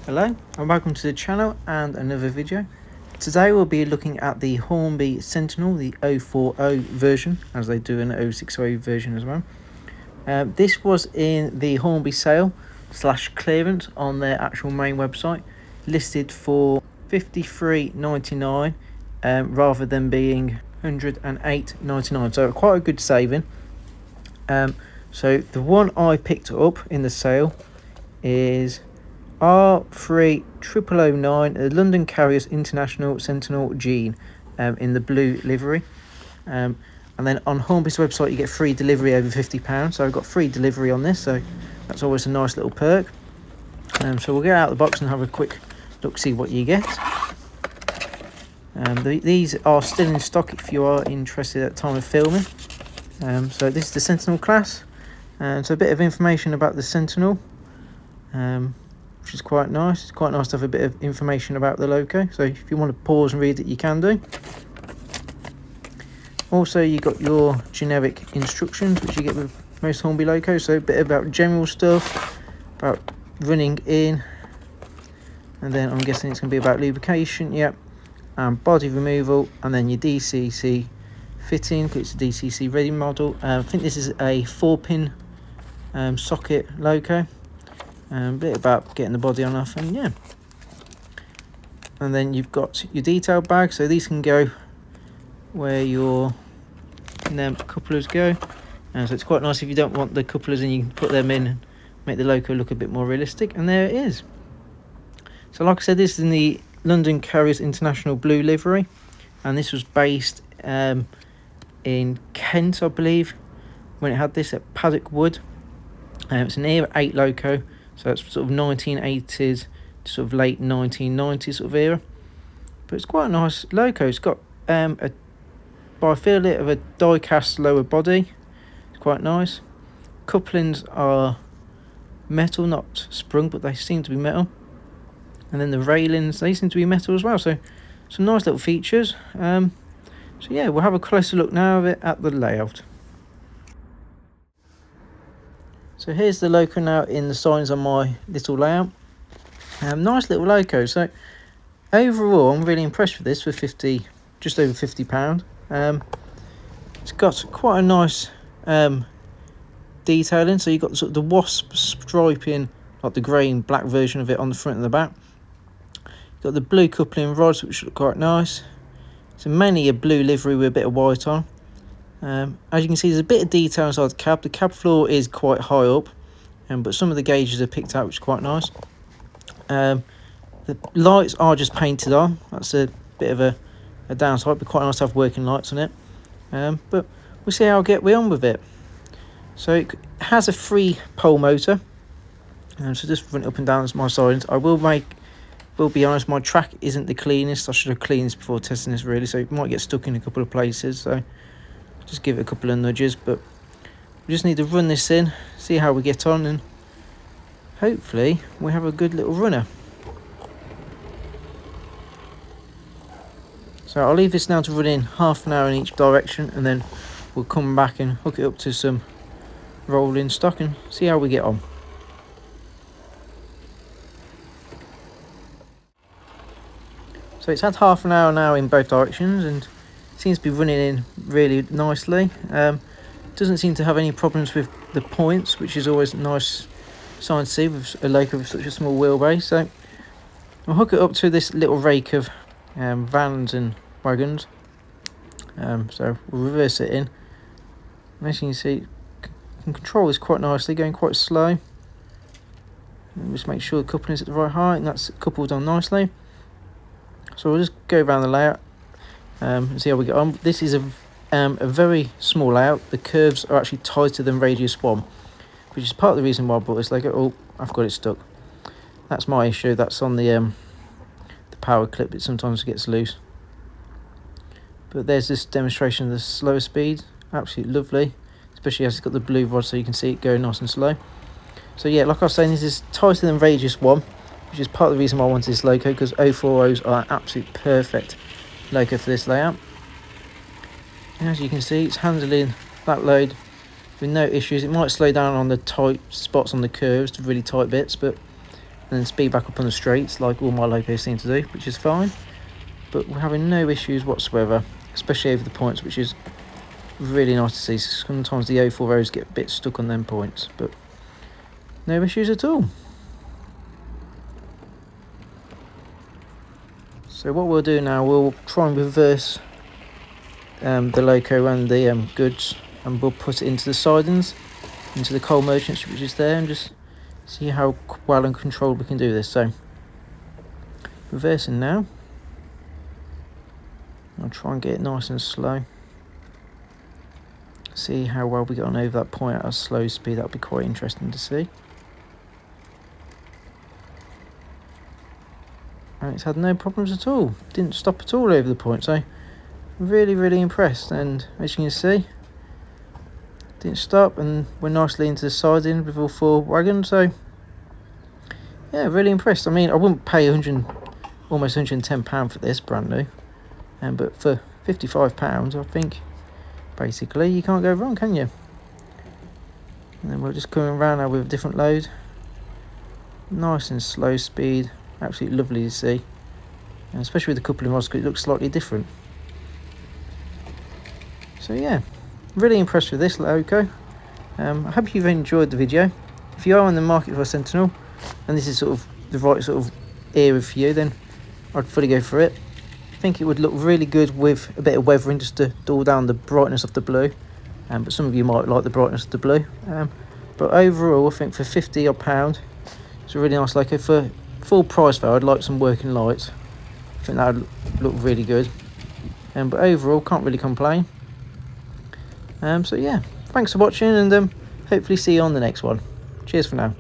Hello and welcome to the channel and another video. Today we'll be looking at the Hornby Sentinel, the 040 version, as they do an 060 version as well. This was in the Hornby sale / clearance on their actual main website, listed for $53.99 rather than being $108.99, so quite a good saving. So the one I picked up in the sale is R30009, the London Carriers International Sentinel Gene, in the blue livery. And then on Hornby's website you get free delivery over £50, so I've got free delivery on this, so that's always a nice little perk. So we'll get out of the box and have a quick look, see what you get. These are still in stock if you are interested at the time of filming. So this is the Sentinel class, and so a bit of information about the Sentinel, which is quite nice. It's quite nice to have a bit of information about the loco, so if you want to pause and read it, you can do. Also, you got your generic instructions, which you get with most Hornby locos, so a bit about general stuff, about running in, and then I'm guessing it's going to be about lubrication, yep, and body removal, and then your DCC fitting, because it's a DCC ready model. I think this is a 4-pin socket loco. A bit about getting the body on off, and yeah. And then you've got your detail bag, so these can go where your couplers go, and so it's quite nice if you don't want the couplers, and you can put them in and make the loco look a bit more realistic. And there it is. So like I said, this is in the London Carriers International blue livery, and this was based in Kent, I believe, when it had this at Paddock Wood. It's an era 8 loco, so it's sort of 1980s to sort of late 1990s sort of era. But it's quite a nice loco. It's got by feel it of a die-cast lower body. It's quite nice. Couplings are metal, not sprung, but they seem to be metal. And then the railings, they seem to be metal as well. So some nice little features. So yeah, we'll have a closer look now of it at the layout. So here's the loco now in the signs on my little layout. Nice little loco. So overall, I'm really impressed with this for just over £50. It's got quite a nice detailing. So you've got sort of the wasp striping, like the grey and black version of it on the front and the back. You've got the blue coupling rods, which look quite nice. So mainly a blue livery with a bit of white on. As you can see, there's a bit of detail inside the cab. The cab floor is quite high up, but some of the gauges are picked out, which is quite nice. The lights are just painted on. That's a bit of a downside, but quite nice to have working lights on it. But we'll see how I get on with it. So it has a 3-pole motor. So just run it up and down my sides. I will be honest, my track isn't the cleanest. I should have cleaned this before testing this, really, so it might get stuck in a couple of places. So just give it a couple of nudges, but we just need to run this in, see how we get on, and hopefully we have a good little runner. So I'll leave this now to run in half an hour in each direction, and then we'll come back and hook it up to some rolling stock and see how we get on. So it's had half an hour now in both directions, and seems to be running in really nicely. Doesn't seem to have any problems with the points, which is always a nice sign to see with a loco with such a small wheelbase. So I'll hook it up to this little rake of vans and wagons. So we'll reverse it in. And as you can see, can control this quite nicely, going quite slow. And just make sure the coupling is at the right height, and that's coupled on nicely. So we'll just go around the layout and see how we get on. This is a very small layout. The curves are actually tighter than radius 1, which is part of the reason why I bought this logo. Oh, I've got it stuck. That's my issue. That's on the power clip. It sometimes gets loose. But there's this demonstration of the slower speed. Absolutely lovely, especially as it's got the blue rod, so you can see it going nice and slow. So yeah, like I was saying, this is tighter than radius 1, which is part of the reason why I wanted this loco, because 040s are an absolute perfect loco for this layout. And as you can see, it's handling that load with no issues. It might slow down on the tight spots on the curves, the really tight bits, but and then speed back up on the straights like all my locos seem to do, which is fine. But we're having no issues whatsoever, especially over the points, which is really nice to see. Sometimes the 040s get a bit stuck on them points, but no issues at all. So what we'll do now, we'll try and reverse the loco and the goods, and we'll put it into the sidings, into the coal merchants, which is there, and just see how well and controlled we can do this. So reversing now. I'll try and get it nice and slow. See how well we get on over that point at a slow speed. That'll be quite interesting to see. And it's had no problems at all. Didn't stop at all over the point. So really impressed. And as you can see, didn't stop, and we're nicely into the siding with all 4 wagons. So yeah, really impressed. I mean, I wouldn't pay almost £110 for this brand new. But for £55, I think basically you can't go wrong, can you? And then we're just coming around now with a different load. Nice and slow speed, absolutely lovely to see. And especially with the coupling rods, because it looks slightly different. So yeah, really impressed with this loco. I hope you've enjoyed the video. If you are on the market for a Sentinel, and this is sort of the right sort of era for you, then I'd fully go for it. I think it would look really good with a bit of weathering, just to dull down the brightness of the blue. But some of you might like the brightness of the blue. But overall, I think for £50 odd, it's a really nice loco. For full price though, I'd like some working lights. I think that would look really good. But overall, can't really complain. So yeah, thanks for watching, and hopefully see you on the next one. Cheers for now.